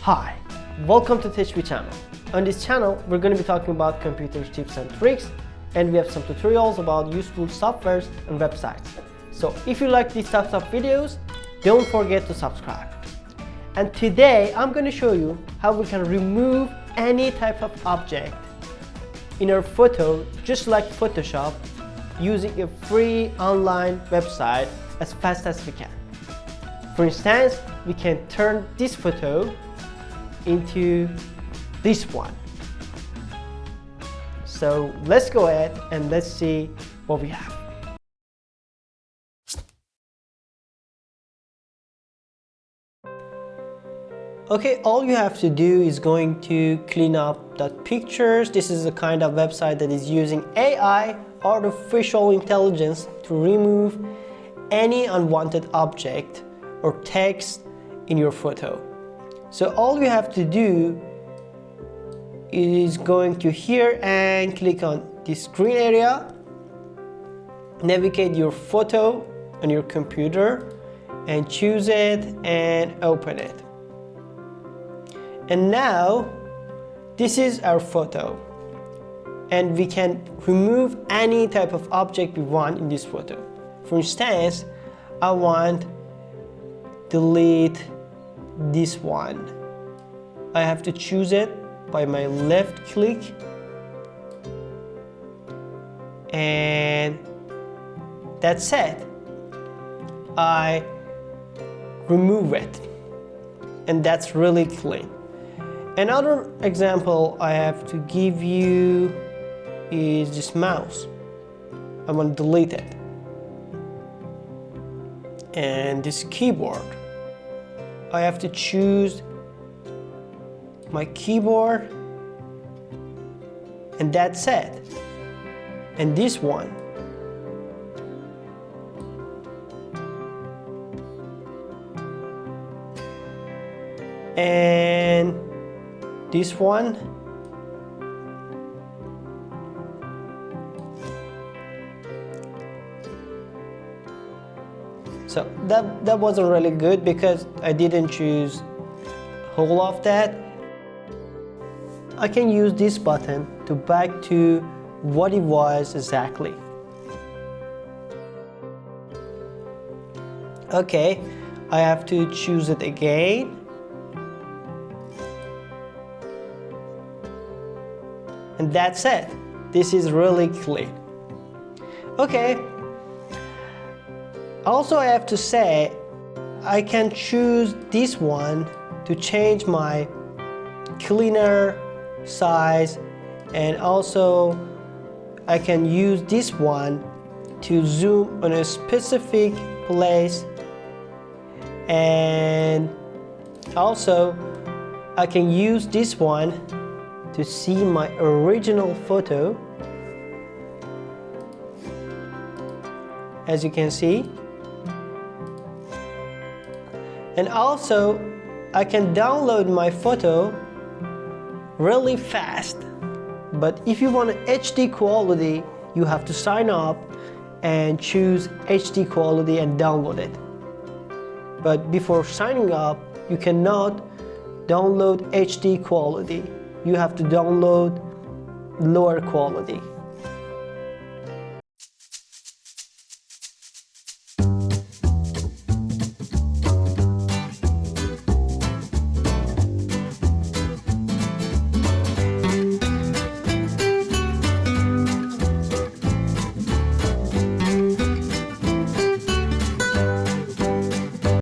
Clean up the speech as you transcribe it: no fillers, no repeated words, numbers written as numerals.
Hi, welcome to TechFe channel. On this channel, we're going to be talking about computer tips and tricks, and we have some tutorials about useful softwares and websites. So if you like these types of videos, don't forget to subscribe. And today, I'm going to show you how we can remove any type of object in our photo, just like Photoshop, using a free online website as fast as we can. For instance, we can turn this photo into this one. So let's go ahead and let's see what we have. Okay, all you have to do is going to clean up that pictures. This is a kind of website that is using AI, artificial intelligence, to remove any unwanted object or text in your photo. So all you have to do is going to here and click on this green area, navigate your photo on your computer and choose it and open it. And now this is our photo, and we can remove any type of object we want in this photo. For instance, I want delete this one. I have to choose it by my left click and that's it. I remove it, and that's really clean. Another example I have to give you is this mouse. I want to delete it. And this keyboard, I have to choose my keyboard, and that's it. And this one, and this one, so that wasn't really good because I didn't choose whole of that. I can use this button to back to what it was exactly. Okay, I have to choose it again. And that's it. This is really clean. Okay. Also, I have to say, I can choose this one to change my cleaner size, and also I can use this one to zoom on a specific place, and also I can use this one to see my original photo, as you can see. And also I can download my photo really fast. But if you want HD quality, you have to sign up and choose HD quality and download it. But before signing up, you cannot download HD quality. You have to download lower quality.